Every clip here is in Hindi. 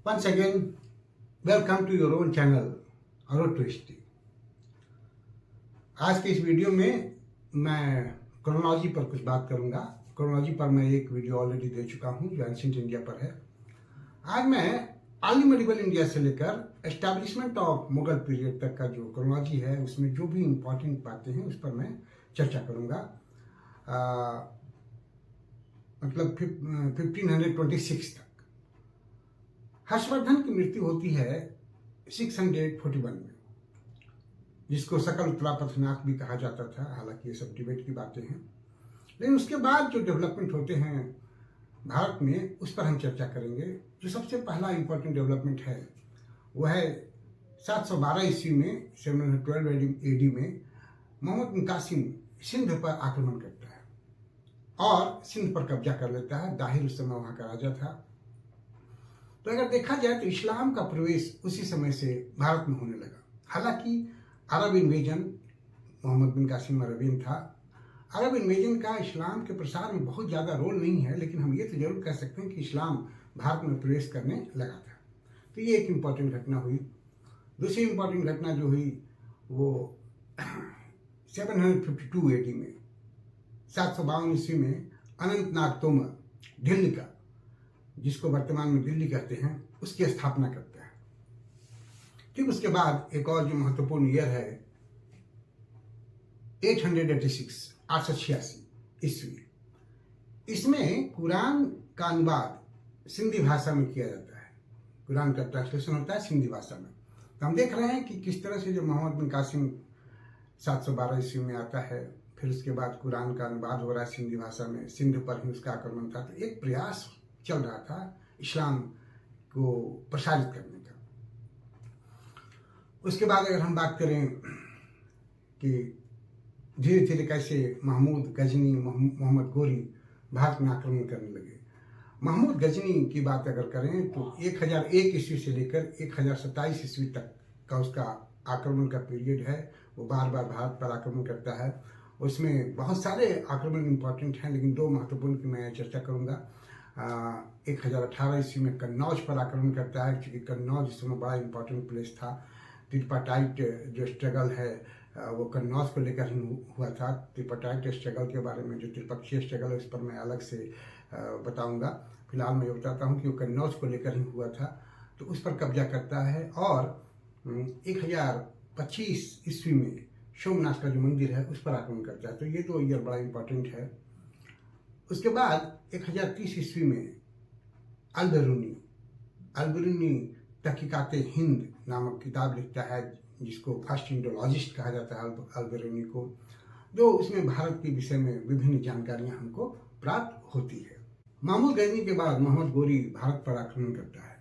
Once again, welcome to your own channel, Road to History. आज के इस वीडियो में मैं क्रोनोलॉजी पर कुछ बात करूंगा। क्रोनोलॉजी पर मैं एक वीडियो ऑलरेडी दे चुका हूं जो एंशिएंट इंडिया पर है। आज मैं अर्ली मेडिवल इंडिया से लेकर एस्टैब्लिशमेंट ऑफ मुगल पीरियड तक का जो क्रोनोलॉजी है उसमें जो भी इंपॉर्टेंट बातें हैं उस पर मैं चर्चा करूंगा। मतलब 1526 तक। हर्षवर्धन की मृत्यु होती है 641 में, जिसको सकल उत्तरापथनाथ भी कहा जाता था। हालांकि ये सब डिबेट की बातें हैं, लेकिन उसके बाद जो डेवलपमेंट होते हैं भारत में उस पर हम चर्चा करेंगे। जो सबसे पहला इंपॉर्टेंट डेवलपमेंट है वो है 712 ईस्वी में 712 एडी में मोहम्मद बिन कासिम सिंध पर आक्रमण करता है और सिंध पर कब्जा कर लेता है। दाहिर उस समय वहां का राजा था। तो अगर देखा जाए तो इस्लाम का प्रवेश उसी समय से भारत में होने लगा। हालांकि अरब इन्वेजन, मोहम्मद बिन कासिम अरबियन था। अरब इन्वेजन का इस्लाम के प्रसार में बहुत ज़्यादा रोल नहीं है, लेकिन हम ये तो जरूर कह सकते हैं कि इस्लाम भारत में प्रवेश करने लगा था। तो ये एक इम्पॉर्टेंट घटना हुई। दूसरी इम्पॉर्टेंट घटना जो हुई वो 752 एडी में 752 ईस्वी में अनंतनाग तोमर दिल्ली का, जिसको वर्तमान में दिल्ली कहते हैं, उसकी स्थापना करता है। ठीक उसके बाद एक और जो महत्वपूर्ण ईयर है 886 ईस्वी। इसमें कुरान का अनुवाद सिंधी भाषा में किया जाता है। कुरान का ट्रांसलेशन होता है सिंधी भाषा में। तो हम देख रहे हैं कि किस तरह से जो मोहम्मद बिन कासिम 712 ईस्वी में आता है, फिर उसके बाद कुरान का अनुवाद हो रहा है सिंधी भाषा में। सिंध पर ही उसका आक्रमण था। तो एक प्रयास चल रहा था इस्लाम को प्रसारित करने का। उसके बाद अगर हम बात करें कि धीरे धीरे कैसे महमूद गजनी, मोहम्मद गोरी भारत में आक्रमण करने लगे। महमूद गजनी की बात अगर करें तो 1001 ईस्वी से लेकर 1027 ईस्वी तक का उसका आक्रमण का पीरियड है। वो बार बार भारत पर आक्रमण करता है। उसमें बहुत सारे आक्रमण इंपॉर्टेंट हैं, लेकिन दो महत्वपूर्ण की मैं चर्चा करूँगा। 1018 ईस्वी में कन्नौज पर आक्रमण करता है, क्योंकि कन्नौज इस समय बड़ा इंपॉर्टेंट प्लेस था। त्रिपाटाइट जो स्ट्रगल है वो कन्नौज को लेकर ही हुआ था। त्रिपाटाइट स्ट्रगल के बारे में, जो त्रिपक्षीय स्ट्रगल है, उस पर मैं अलग से बताऊंगा। फिलहाल मैं ये बताता हूँ कि वो कन्नौज को लेकर ही हुआ था। तो उस पर कब्जा करता है और 1025 ईस्वी में सोमनाथ का जो मंदिर है उस पर आक्रमण करता है। तो ये तो ईयर बड़ा इंपॉर्टेंट है। उसके बाद 1030 ईस्वी में अल-बिरूनी तहकीकात हिंद नामक किताब लिखता है, जिसको फर्स्ट इंडोलॉजिस्ट कहा जाता है अल-बिरूनी को, जो उसमें भारत के विषय में विभिन्न जानकारियां हमको प्राप्त होती है। महमूद गजनी के बाद मोहम्मद गोरी भारत पर आक्रमण करता है।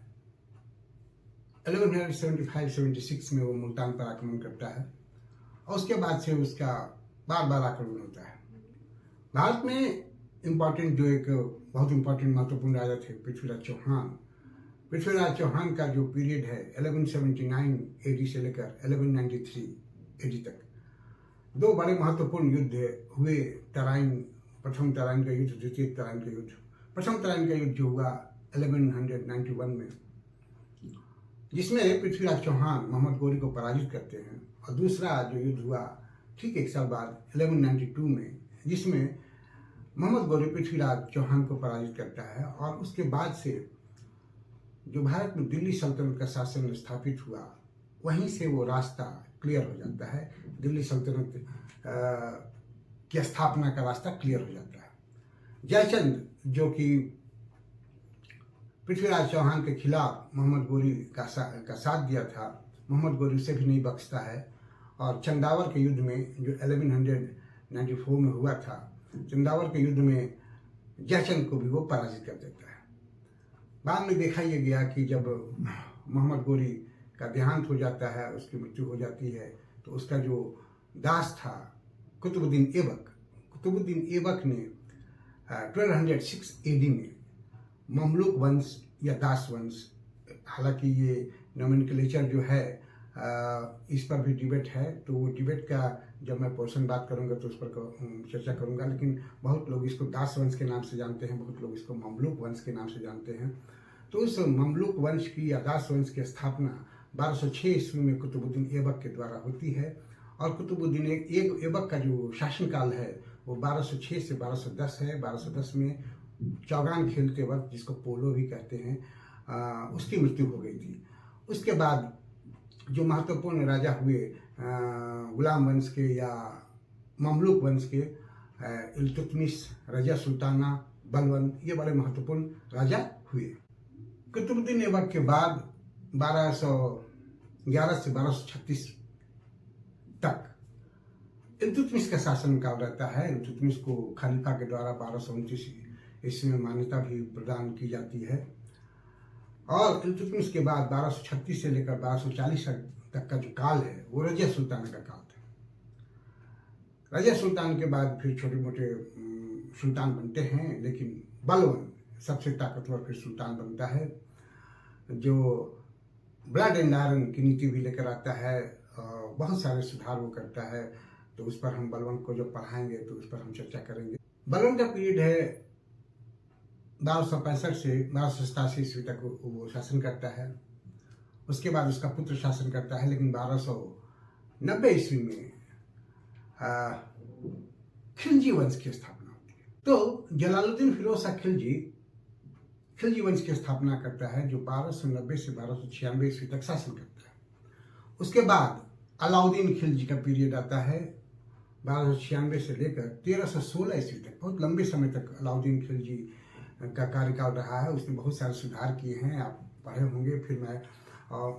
1175-76 में वो मुल्तान पर आक्रमण करता है और उसके बाद से उसका बार बार आक्रमण होता है। भारत में इम्पॉर्टेंट जो एक बहुत इम्पॉर्टेंट महत्वपूर्ण राजा थे पृथ्वीराज चौहान। पृथ्वीराज चौहान का जो पीरियड है 1179 एडी से लेकर 1193 एडी तक दो बड़े महत्वपूर्ण युद्ध हुए। प्रथम तराइन का युद्ध, द्वितीय तराइन का युद्ध। प्रथम तराइन का युद्ध जो हुआ 1191 में, जिसमें पृथ्वीराज चौहान मोहम्मद गोरी को पराजित करते हैं। और दूसरा जो युद्ध हुआ ठीक एक साल बाद 1192 में, जिसमें मोहम्मद गोरी पृथ्वीराज चौहान को पराजित करता है। और उसके बाद से जो भारत में दिल्ली सल्तनत का शासन स्थापित हुआ, वहीं से वो रास्ता क्लियर हो जाता है। दिल्ली सल्तनत की स्थापना का रास्ता क्लियर हो जाता है। जयचंद, जो कि पृथ्वीराज चौहान के खिलाफ मोहम्मद गोरी का साथ दिया था, मोहम्मद गोरी उसे भी नहीं बख्शता है। और चंदावर के युद्ध में, जो 1194 में हुआ था, चंदावर के युद्ध में जयचंद को भी वो पराजित कर देता है। बाद में देखा यह गया कि जब मोहम्मद गोरी का देहांत हो जाता है, उसकी मृत्यु हो जाती है, तो उसका जो दास था कुतुबुद्दीन ऐबक ने 1206 एडी में ममलूक वंश या दास वंश, हालांकि ये नोमेनक्लेचर जो है इस पर भी डिबेट है, तो वो डिबेट का जब मैं पोर्शन बात करूंगा तो उस पर चर्चा करूंगा। लेकिन बहुत लोग इसको दास वंश के नाम से जानते हैं, बहुत लोग इसको ममलूक वंश के नाम से जानते हैं। तो उस ममलूक वंश की या दास वंश की स्थापना 1206 ईस्वी में कुतुबुद्दीन ऐबक के द्वारा होती है। और कुतुबुद्दीन ऐबक का जो शासनकाल है वो 1206 से 1210 है। 1210 में चौगान खेलते वक्त, जिसको पोलो भी कहते हैं, उसकी मृत्यु हो गई थी। उसके बाद जो महत्वपूर्ण राजा हुए गुलाम वंश के या ममलूक वंश के, इल्तुतमिश, रजिया सुल्ताना, बलबन, ये बड़े महत्वपूर्ण राजा हुए। कुतुबुद्दीन ऐबक के बाद 1211 से 1236 तक इल्तुतमिश का शासनकाल रहता है। इल्तुतमिश को खलीफा के द्वारा 1229 ईस्वी में मान्यता भी प्रदान की जाती है। और इल्तुतमिश के बाद 1236 से लेकर 1240 तक का जो काल है वो रजिया सुल्ताना का काल था। रजिया सुल्तान के बाद फिर छोटे मोटे सुल्तान बनते हैं, लेकिन बलबन सबसे ताकतवर फिर सुल्तान बनता है, जो ब्लड एंड आयरन की नीति भी लेकर आता है। बहुत सारे सुधार वो करता है, तो उस पर हम बलबन को जब पढ़ाएंगे तो उस पर हम चर्चा करेंगे। बलबन का पीरियड है 1265 से 1287 ईस्वी तक वो शासन करता है। उसके बाद उसका पुत्र शासन करता है, लेकिन 1290 ईस्वी में खिलजी वंश की स्थापना होती है। तो जलालुद्दीन फिरोज शाह खिलजी वंश की स्थापना करता है, जो 1290 से 1296 ईस्वी तक शासन करता है। उसके बाद अलाउद्दीन खिलजी का पीरियड आता है 1296 से लेकर 1316 ईस्वी तक। बहुत लंबे समय तक अलाउद्दीन खिलजी का कार्यकाल रहा है। उसने बहुत सारे सुधार किए हैं, आप पढ़े होंगे। फिर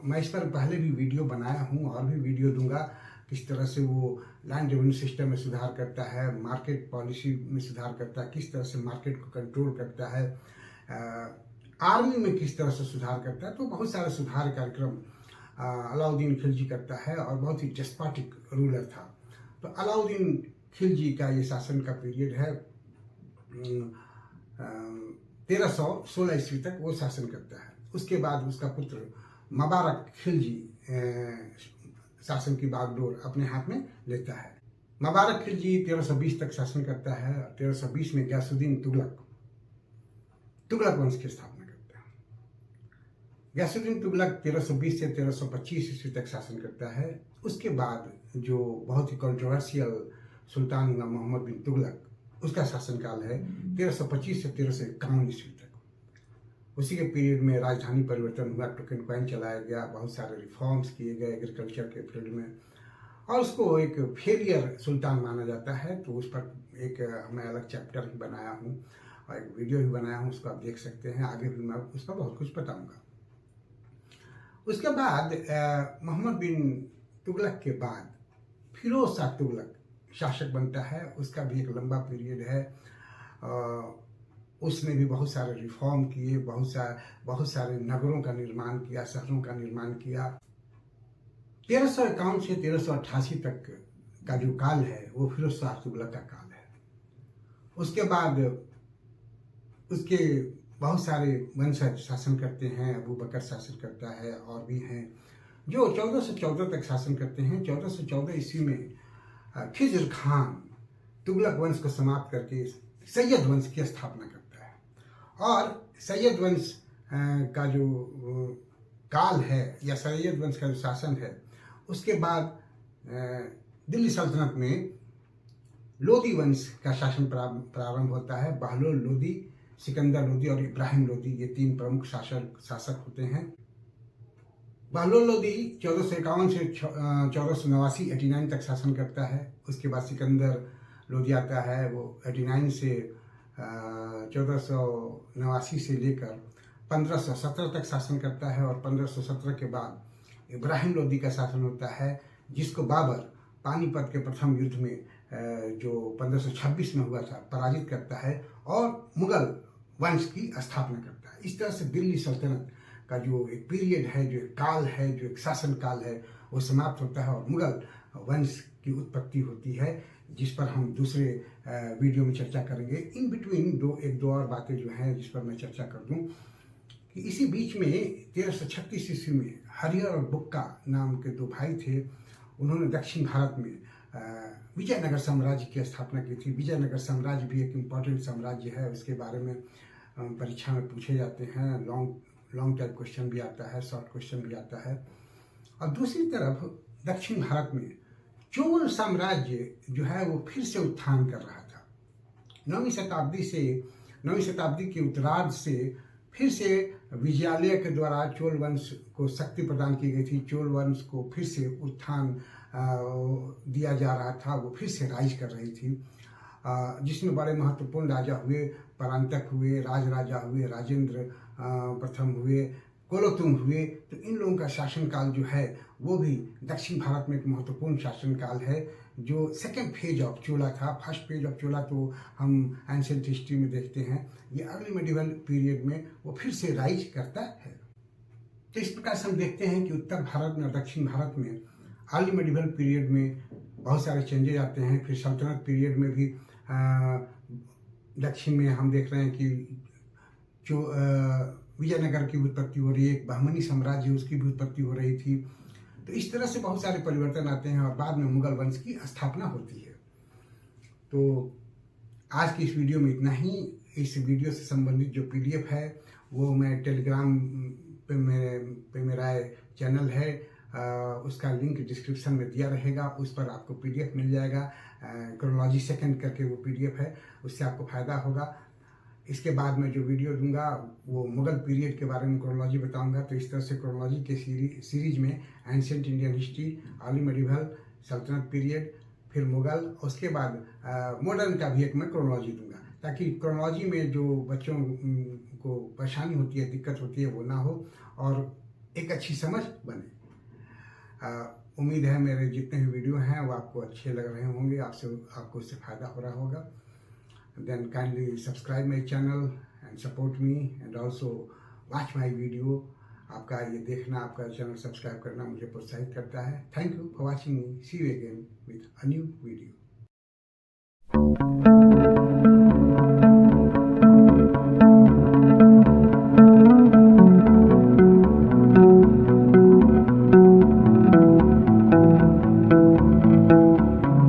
मैं इस पर पहले भी वीडियो बनाया हूँ और भी वीडियो दूंगा, किस तरह से वो लैंड रेवेन्यू सिस्टम में सुधार करता है, मार्केट पॉलिसी में सुधार करता है, किस तरह से मार्केट को कंट्रोल करता है, आर्मी में किस तरह से सुधार करता है। तो बहुत सारे सुधार कार्यक्रम अलाउद्दीन खिलजी करता है और बहुत ही डेस्पोटिक रूलर था। तो अलाउद्दीन खिलजी का ये शासन का पीरियड है 1316 ईस्वी तक वो शासन करता है। उसके बाद उसका पुत्र मुबारक खिलजी शासन की बागडोर अपने हाथ में लेता है। मुबारक खिलजी 1320 तक शासन करता है। 1320 में गयासुद्दीन तुगलक वंश की स्थापना करता है। गयासुद्दीन तुगलक 1320 से 1325 ईस्वी तक शासन करता है। उसके बाद जो बहुत ही कंट्रोवर्शियल सुल्तान हुआ मोहम्मद बिन तुगलक, उसका शासनकाल है 1325 से 1351 ईस्वी तक। उसी के पीरियड में राजधानी परिवर्तन हुआ, टोकन कॉइन चलाया गया, बहुत सारे रिफॉर्म्स किए गए एग्रीकल्चर के फील्ड में, और उसको एक फेलियर सुल्तान माना जाता है। तो उस पर एक मैं अलग चैप्टर भी बनाया हूँ और एक वीडियो भी बनाया हूँ, उसको आप देख सकते हैं। आगे भी मैं उस पर बहुत कुछ बताऊँगा। उसके बाद मोहम्मद बिन तुगलक के बाद फिरोज शाह तुगलक शासक बनता है। उसका भी एक लंबा पीरियड है। उसने भी बहुत सारे रिफॉर्म किए, बहुत सारे नगरों का निर्माण किया, शहरों का निर्माण किया। 1351 से 1388 तक का जो काल है वो फिरोज शाह तुगलक का काल है। उसके बाद उसके बहुत सारे वंशज शासन करते हैं। अबू बकर शासन करता है और भी हैं जो 1414 तक शासन करते हैं। 1414 ईस्वी में खिज्र खान तुगलक वंश को समाप्त करके सैयद वंश की स्थापना करता है। और सैयद वंश का जो काल है या सैयद वंश का जो शासन है, उसके बाद दिल्ली सल्तनत में लोदी वंश का शासन प्रारंभ होता है। बहलोल लोदी, सिकंदर लोदी और इब्राहिम लोदी, ये तीन प्रमुख शासक होते हैं। बहलोल लोदी 1451 से 1489 89 तक शासन करता है। उसके बाद सिकंदर लोदी आता है, वो 89 से 1489 से लेकर 1517 तक शासन करता है। और 1517 के बाद इब्राहिम लोदी का शासन होता है, जिसको बाबर पानीपत के प्रथम युद्ध में जो 1526 में हुआ था पराजित करता है और मुगल वंश की स्थापना करता है। इस तरह से दिल्ली सल्तनत का जो एक पीरियड है, जो एक काल है, जो एक शासन काल है, वो समाप्त होता है और मुगल वंश की उत्पत्ति होती है, जिस पर हम दूसरे वीडियो में चर्चा करेंगे। इन बिटवीन एक दो और बातें जो हैं जिस पर मैं चर्चा कर दूं कि इसी बीच में 1336 ईस्वी में हरिहर और बुक्का नाम के दो भाई थे। उन्होंने दक्षिण भारत में विजयनगर साम्राज्य की स्थापना की थी। विजयनगर साम्राज्य भी एक इम्पॉर्टेंट साम्राज्य है, उसके बारे में परीक्षा में पूछे जाते हैं। लॉन्ग लॉन्ग टाइप क्वेश्चन भी आता है, शॉर्ट क्वेश्चन भी आता है। और दूसरी तरफ दक्षिण भारत में चोल साम्राज्य जो है वो फिर से उत्थान कर रहा था। 9वीं शताब्दी के उत्तरार्ध से फिर से विजयालय के द्वारा चोल वंश को शक्ति प्रदान की गई थी। चोल वंश को फिर से उत्थान दिया जा रहा था, वो फिर से राइज कर रही थी, जिसमें बड़े महत्वपूर्ण राजा हुए, परांतक हुए, राजा हुए, राजेंद्र प्रथम हुए, कुलोत्तुंग हुए। तो इन लोगों का शासनकाल जो है वो भी दक्षिण भारत में एक महत्वपूर्ण शासनकाल है, जो सेकेंड फेज ऑफ चोला था। फर्स्ट फेज ऑफ चोला तो हम एंशिएंट हिस्ट्री में देखते हैं, ये अर्ली मेडिवल पीरियड में वो फिर से राइज करता है। तो इस प्रकार से हम देखते हैं कि उत्तर भारत में और दक्षिण भारत में अर्ली मेडिवल पीरियड में बहुत सारे चेंजेज आते हैं। फिर सल्तनत पीरियड में भी दक्षिण में हम देख रहे हैं कि जो विजयनगर की उत्पत्ति हो रही है, एक बहमनी साम्राज्य उसकी भी उत्पत्ति हो रही थी। तो इस तरह से बहुत सारे परिवर्तन आते हैं और बाद में मुगल वंश की स्थापना होती है। तो आज की इस वीडियो में इतना ही। इस वीडियो से संबंधित जो PDF है वो मैं टेलीग्राम पे मेरा चैनल है, उसका लिंक डिस्क्रिप्शन में दिया रहेगा, उस पर आपको PDF मिल जाएगा। क्रोनोलॉजी सेकंड करके वो PDF है, उससे आपको फ़ायदा होगा। इसके बाद मैं जो वीडियो दूंगा वो मुगल पीरियड के बारे में क्रोनोलॉजी बताऊंगा। तो इस तरह से क्रोनोलॉजी के सीरीज में ancient Indian history, early medieval, सल्तनत पीरियड, फिर मुगल, उसके बाद मॉडर्न का भी एक मैं क्रोनोलॉजी दूंगा, ताकि क्रोनोलॉजी में जो बच्चों को परेशानी होती है, दिक्कत होती है, वो ना हो और एक अच्छी समझ बने। उम्मीद है मेरे जितने भी वीडियो हैं वो आपको अच्छे लग रहे होंगे, आपको उससे फ़ायदा हो रहा होगा। Then kindly subscribe my channel and support me and also watch my video. आपका ये देखना, आपका चैनल सब्सक्राइब करना मुझे प्रोत्साहित करता है। Thank you for watching me. See you again with a new video.